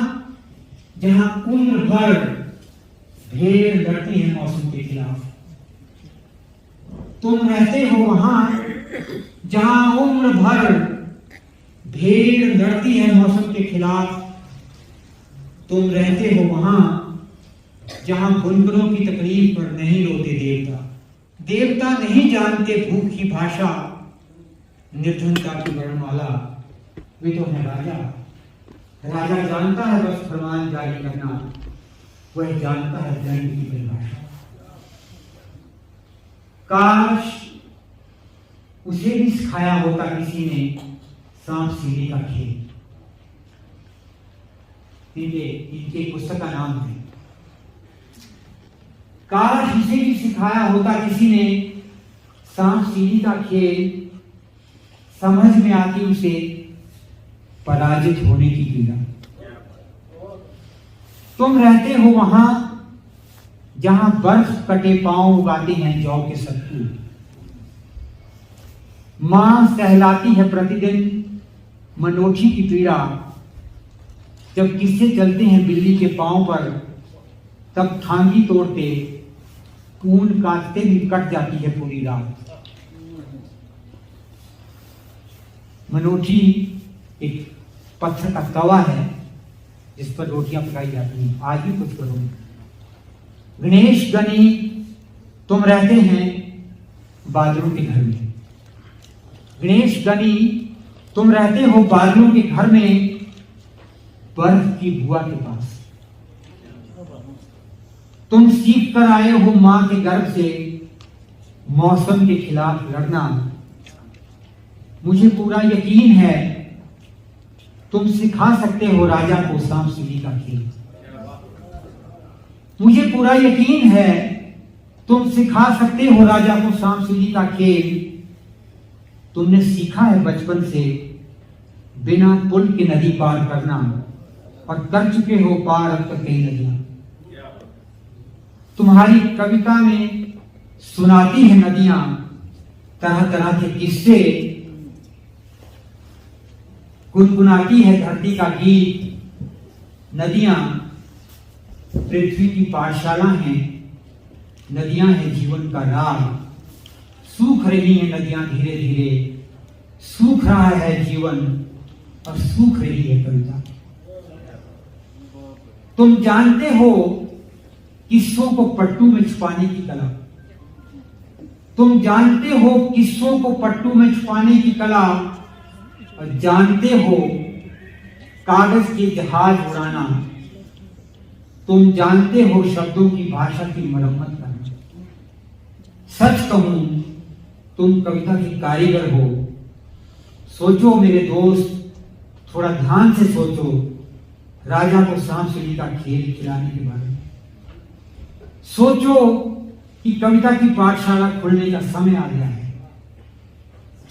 जहां उम्र भर भेड़ लड़ती है मौसम के खिलाफ। तुम रहते हो वहां जहां उम्र भर भेड़ लड़ती है मौसम के खिलाफ। तुम रहते हो वहां जहां बुलबुलों की तकलीफ पर नहीं रोते देवता। देवता नहीं जानते भूख की भाषा, निर्धनता की वर्णमाला। वे तो है राजा, राजा जानता है बस फरमान जारी करना, वह जानता है दंड की परिभाषा। काश उसे भी सिखाया होता किसी ने सांप सीढ़ी का खेल। इनके पुस्तक का नाम है। काश इसे भी सिखाया होता किसी ने सांप सीढ़ी का खेल। समझ में आती उसे पराजित होने की पीड़ा। तुम रहते हो वहां जहां बर्फ कटे पांव उगाते हैं जौ के सत्तू। मां सहलाती है प्रतिदिन मनोठी की पीड़ा। जब किस्से चलते हैं बिल्ली के पांव पर, तब थांगी तोड़ते ऊन काटते भी कट जाती है पूरी रात। मनोठी एक पत्थर का तवा है जिस पर रोटियां पकाई जाती हैं। आज भी कुछ करो। गणेश गणी, तुम रहते हैं बादलों के घर में। गणेश गणी, तुम रहते हो बादलों के घर में, बर्फ की बुआ के पास। तुम सीख कर आए हो मां के गर्भ से मौसम के खिलाफ लड़ना। मुझे पूरा यकीन है तुम सिखा सकते हो राजा को सांप सीढ़ी का खेल। मुझे पूरा यकीन है तुम सिखा सकते हो राजा को सांप सीढ़ी का खेल। तुमने सीखा है बचपन से बिना पुल के नदी पार करना, और कर चुके हो पार अब तक कई नदियां। तुम्हारी कविता में सुनाती है नदियां तरह तरह के किस्से, गुनगुनाती है धरती का गीत। नदियां पृथ्वी की पाठशाला हैं, नदियां हैं जीवन का राग। सूख रही हैं नदियां धीरे धीरे, सूख रहा है जीवन और सूख रही है कविता। तुम जानते हो किस्सों को पट्टू में छुपाने की कला। तुम जानते हो किस्सों को पट्टू में छुपाने की कला, और जानते हो कागज के जहाज उड़ाना। तुम जानते हो शब्दों की भाषा की मरम्मत करना। सच कहूं, तुम कविता की कारीगर हो। सोचो मेरे दोस्त, थोड़ा ध्यान से सोचो राजा को सांप सीढ़ी का खेल खिलाने के बारे में। सोचो कि कविता की पाठशाला खुलने का समय आ गया है।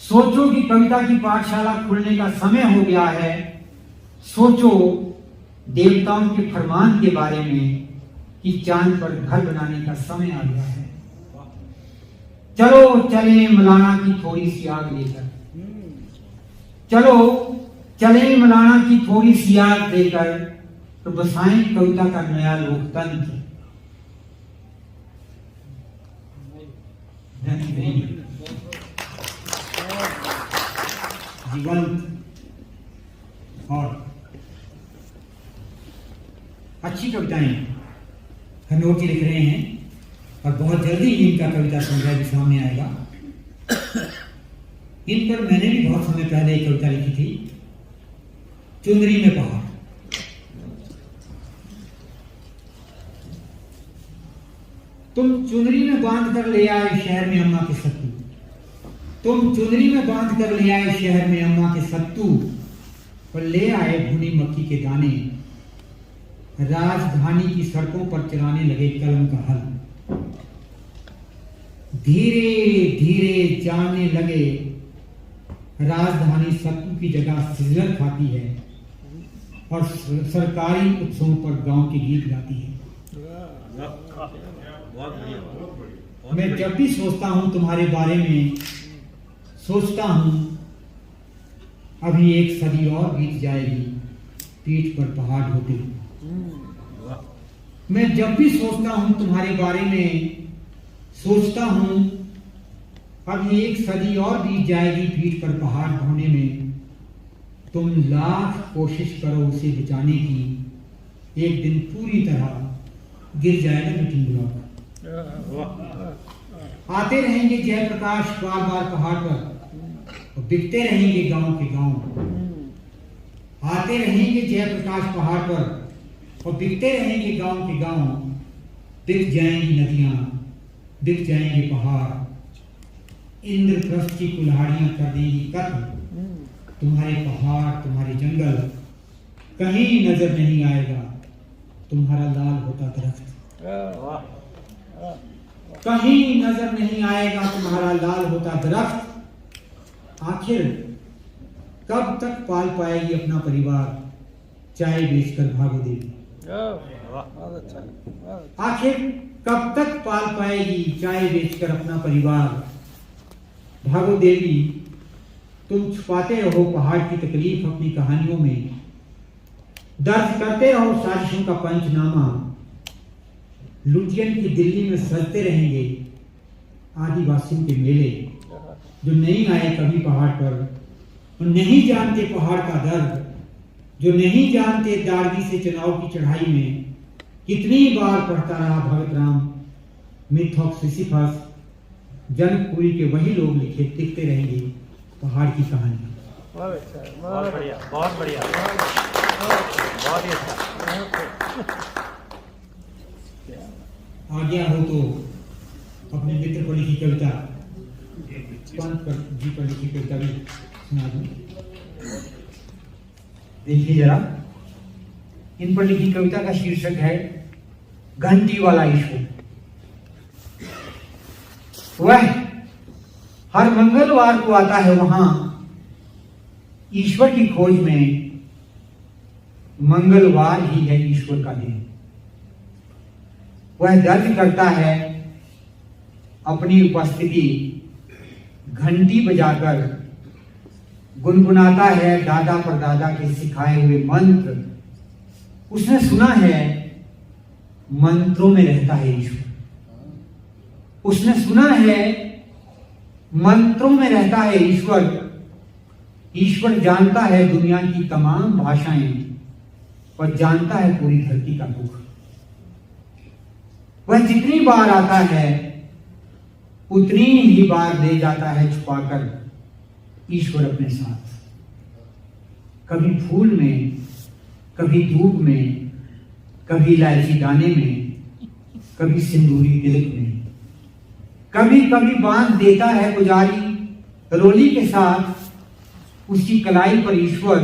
सोचो कि कविता की पाठशाला खुलने का समय हो गया है। सोचो देवताओं के फरमान के बारे में कि चांद पर घर बनाने का समय आ गया है। चलो चले मौलाना की थोड़ी सी आग लेकर, चलो चले मौलाना की थोड़ी सी आग देकर, तो बसाएं कविता का नया लोकतंत्र। जीवंत और अच्छी कविताएं हरनोट जी लिख रहे हैं और बहुत जल्दी इनका कविता संग्रह भी सामने आएगा। इन पर मैंने भी बहुत समय पहले एक कविता लिखी थी, चुनरी में पहाड़। तुम चुनरी में बांध कर ले आए शहर में अम्मा के सत्तू, तुम चुनरी में बांध कर ले आए शहर में अम्मा के सत्तू, और ले आए भुनी मक्की के दाने, राजधानी की सड़कों पर चलाने लगे कलम का हल। धीरे धीरे जाने लगे राजधानी सत्तू की जगह सिजलर खाती है और सरकारी उत्सवों पर गांव के गीत गाती है। मैं जब भी सोचता हूं तुम्हारे बारे में, सोचता हूं अभी एक सदी और बीत जाएगी पीठ पर पहाड़ ढोते हुए। मैं जब भी सोचता हूं तुम्हारे बारे में, सोचता हूं अभी एक सदी और बीत जाएगी पीठ पर पहाड़ ढोने में। तुम लाख कोशिश करो उसे बचाने की, एक दिन पूरी तरह गिर जाएगा मीटिंग ब्लॉक। आते रहेंगे जयप्रकाश बार बार पहाड़ पर और बिकते रहेंगे गांव के गांव। आते रहेंगे जयप्रकाश पहाड़ पर और बिकते रहेंगे गांव के गांव। बिक जाएंगी नदियां, बिक जाएंगे पहाड़, इंद्रप्रस्थ की कुल्हाड़ियां कर देंगी कत्ल। तुम्हारे पहाड़, तुम्हारे जंगल कहीं नजर नहीं आएगा तुम्हारा लाल होता दरख्त। कहीं नजर नहीं आएगा तुम्हारा लाल होता दरख्त। आखिर कब तक पाल पाएगी अपना परिवार, चाय बेचकर भागो देवी। आखिर कब तक पाल पाएगी चाय बेचकर अपना परिवार। भागो देवी, तुम छुपाते रहो पहाड़ की तकलीफ अपनी कहानियों में, दर्ज करते रहो साजिशों का पंचनामा। लुटियन की दिल्ली में सजते रहेंगे आदिवासियों के मेले, जो नहीं आए कभी पहाड़ पर और नहीं जानते पहाड़ का दर्द, जो नहीं जानते दाड़गी से चुनाव की चढ़ाई में कितनी बार पढ़ता रहा Bhagat Ram, myth of Sisyphus, Janakpuri के वही लोग लिखते रहेंगे पहाड़ की कहानी। बहुत बढ़िया, बहुत बढ़िया, बहुत ही अच्छा। आज्ञा हो तो अपने मित्र पर लिखी कविता, पंत जी पर लिखी कविता भी सुना दूं। देखिए जरा, इन पर लिखी कविता का शीर्षक है घंटी वाला ईश्वर। वह हर मंगलवार को आता है वहां ईश्वर की खोज में। मंगलवार ही है ईश्वर का दिन। वह दर्ज करता है अपनी उपस्थिति घंटी बजाकर, गुनगुनाता है दादा परदादा के सिखाए हुए मंत्र। उसने सुना है मंत्रों में रहता है ईश्वर। उसने सुना है मंत्रों में रहता है ईश्वर। ईश्वर जानता है दुनिया की तमाम भाषाएं और जानता है पूरी धरती का दुख। वह जितनी बार आता है उतनी ही बार ले जाता है छुपाकर ईश्वर अपने साथ। कभी फूल में, कभी धूप में, कभी इलायची दाने में, कभी सिंदूरी तिलक में, कभी कभी बांध देता है पुजारी रोली के साथ उसकी कलाई पर ईश्वर,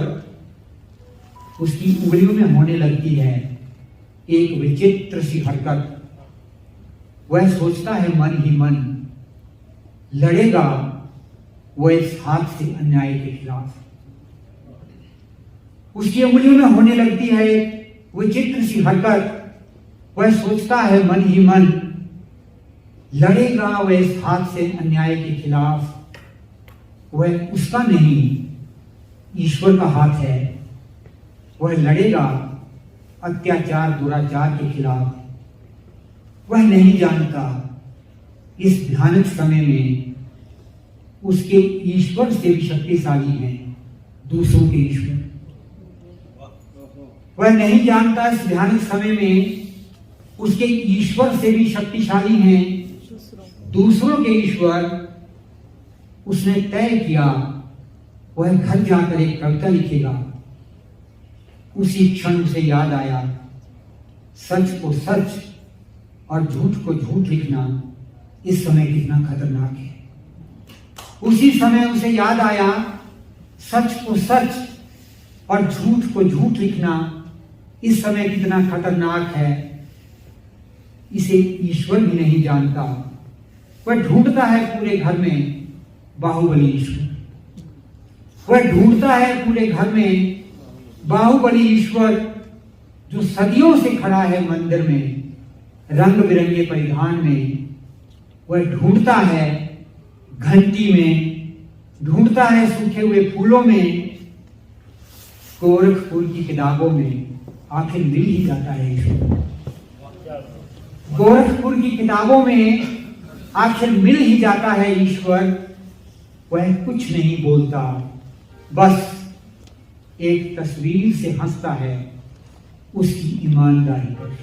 उसकी उंगलियों में होने लगती है एक विचित्र सी हरकत। वह सोचता है मन ही मन, लड़ेगा वह इस हाथ से अन्याय के खिलाफ। उसकी उंगलियों में होने लगती है विचित्र सी हरकत। वह सोचता है मन ही मन, लड़ेगा वह इस हाथ से अन्याय के खिलाफ। वह उसका नहीं, ईश्वर का हाथ है। वह लड़ेगा अत्याचार दुराचार के खिलाफ। वह नहीं जानता इस भयानक समय में उसके ईश्वर से भी शक्तिशाली हैं दूसरों के ईश्वर। वह नहीं जानता इस भयानक समय में उसके ईश्वर से भी शक्तिशाली हैं दूसरों के ईश्वर। उसने तय किया वह घर जाकर एक कविता लिखेगा। उसी क्षण उसे याद आया, सच को सच और झूठ को झूठ लिखना इस समय कितना खतरनाक है। उसी समय उसे याद आया, सच को सच और झूठ को झूठ लिखना इस समय कितना खतरनाक है। इसे ईश्वर भी नहीं जानता। वह ढूंढता है पूरे घर में बाहुबली ईश्वर। वह ढूंढता है पूरे घर में बाहुबली ईश्वर, जो सदियों से खड़ा है मंदिर में रंग बिरंगे परिधान में। वह ढूंढता है घंटी में, ढूंढता है सूखे हुए फूलों में, गोरखपुर की किताबों में। आखिर मिल ही जाता है ईश्वर। गोरखपुर की किताबों में आखिर मिल ही जाता है ईश्वर। वह कुछ नहीं बोलता, बस एक तस्वीर से हंसता है उसकी ईमानदारी पर।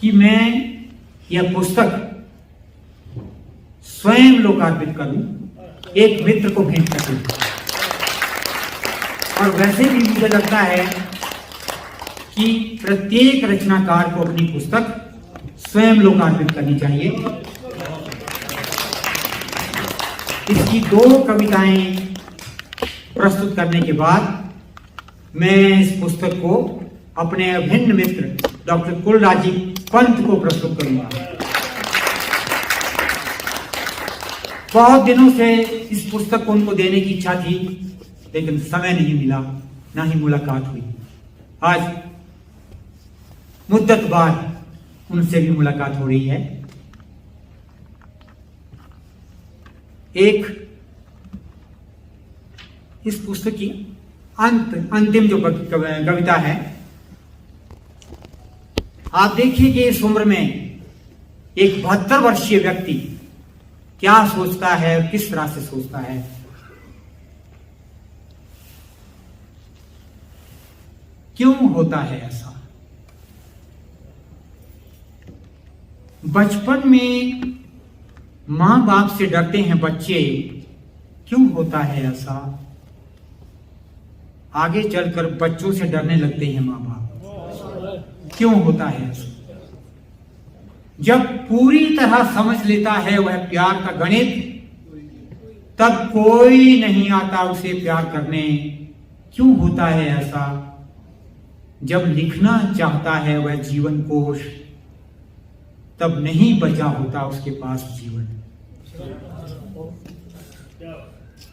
कि मैं यह पुस्तक स्वयं लोकार्पित करूं, एक मित्र को भेंट करूं। और वैसे भी मुझे लगता है कि प्रत्येक रचनाकार को अपनी पुस्तक स्वयं लोकार्पित करनी चाहिए। इसकी 2 कविताएं प्रस्तुत करने के बाद मैं इस पुस्तक को अपने अभिन्न मित्र डॉक्टर कुलराजी पंत को प्रस्तुत करूंगा। बहुत दिनों से इस पुस्तक को उनको देने की इच्छा थी, लेकिन समय नहीं मिला, ना ही मुलाकात हुई। आज मुद्दत बाद उनसे भी मुलाकात हो रही है। एक इस पुस्तक की अंतिम जो कविता है, आप देखिए कि इस उम्र में एक 72 वर्षीय व्यक्ति क्या सोचता है और किस तरह से सोचता है। क्यों होता है ऐसा? बचपन में मां बाप से डरते हैं बच्चे, क्यों होता है ऐसा? आगे चलकर बच्चों से डरने लगते हैं मां बाप, क्यों होता है ऐसा? जब पूरी तरह समझ लेता है वह प्यार का गणित, तब कोई नहीं आता उसे प्यार करने, क्यों होता है ऐसा? जब लिखना चाहता है वह जीवन कोश, तब नहीं बचा होता उसके पास जीवन।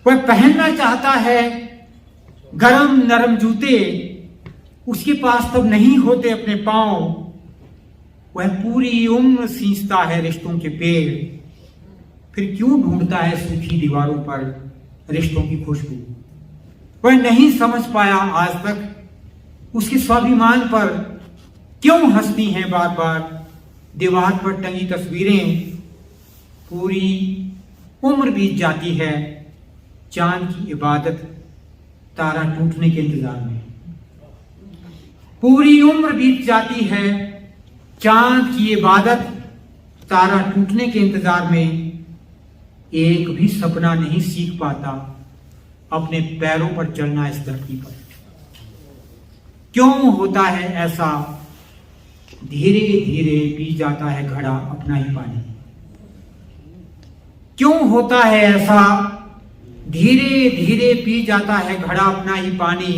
वह पहनना चाहता है गरम नरम जूते, उसके पास तब नहीं होते अपने पांव। वह पूरी उम्र सींचता है रिश्तों के पेड़, फिर क्यों ढूंढता है सूखी दीवारों पर रिश्तों की खुशबू? वह नहीं समझ पाया आज तक उसके स्वाभिमान पर क्यों हंसती हैं बार बार दीवार पर टंगी तस्वीरें। पूरी उम्र बीत जाती है चांद की इबादत तारा टूटने के इंतजार में। पूरी उम्र बीत जाती है चांद की इबादत तारा टूटने के इंतजार में। एक भी सपना नहीं सीख पाता अपने पैरों पर चलना इस धरती पर। क्यों होता है ऐसा, धीरे धीरे पी जाता है घड़ा अपना ही पानी। क्यों होता है ऐसा, धीरे धीरे पी जाता है घड़ा अपना ही पानी।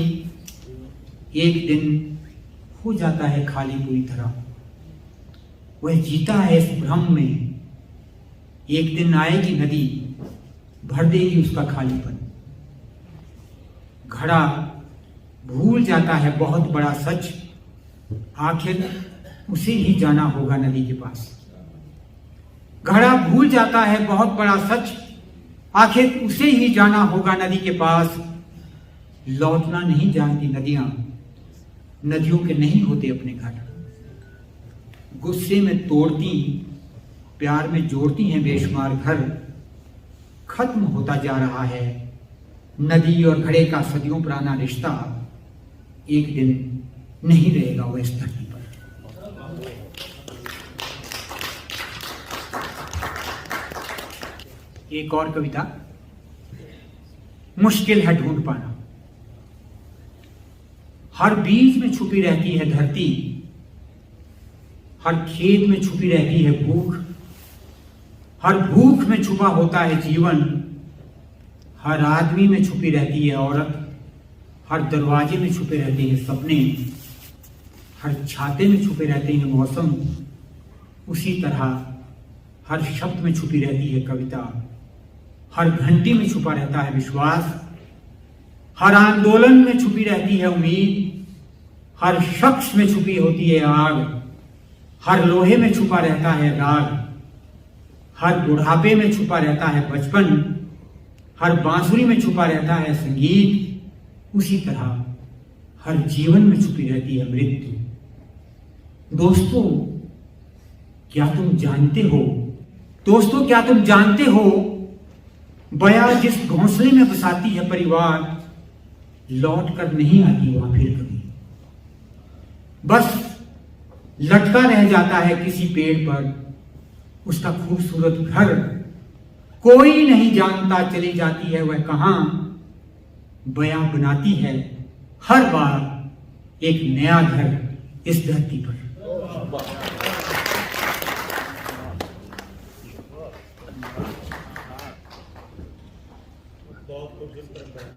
एक दिन हो जाता है खाली पूरी तरह, वह जीता है इस भ्रम में। एक दिन आएगी नदी, भर देगी उसका खालीपन। घड़ा भूल जाता है बहुत बड़ा सच, आखिर उसे ही जाना होगा नदी के पास। घड़ा भूल जाता है बहुत बड़ा सच, आखिर उसे ही जाना होगा नदी के पास। लौटना नहीं जानती नदियां, नदियों के नहीं होते अपने घर। गुस्से में तोड़ती, प्यार में जोड़ती हैं बेशुमार घर। खत्म होता जा रहा है नदी और घड़े का सदियों पुराना रिश्ता। एक दिन नहीं रहेगा वह इस धरती पर। एक और कविता, मुश्किल है ढूंढ पाना। हर बीज में छुपी रहती है धरती, हर खेत में छुपी रहती है भूख, हर भूख में छुपा होता है जीवन, हर आदमी में छुपी रहती है औरत, हर दरवाजे में छुपे रहते हैं सपने, हर छाते में छुपे रहते हैं मौसम। उसी तरह हर शब्द में छुपी रहती है कविता, हर घंटी में छुपा रहता है विश्वास, हर आंदोलन में छुपी रहती है उम्मीद, हर शख्स में छुपी होती है आग, हर लोहे में छुपा रहता है राग, हर बुढ़ापे में छुपा रहता है बचपन, हर बांसुरी में छुपा रहता है संगीत। उसी तरह हर जीवन में छुपी रहती है मृत्यु। दोस्तों क्या तुम जानते हो, दोस्तों क्या तुम जानते हो, बया जिस घोंसले में बसाती है परिवार, लौट कर नहीं आती वहां फिर कभी। बस लटका रह जाता है किसी पेड़ पर उसका खूबसूरत घर। कोई नहीं जानता चली जाती है वह कहां। बया बनाती है हर बार एक नया घर इस धरती पर।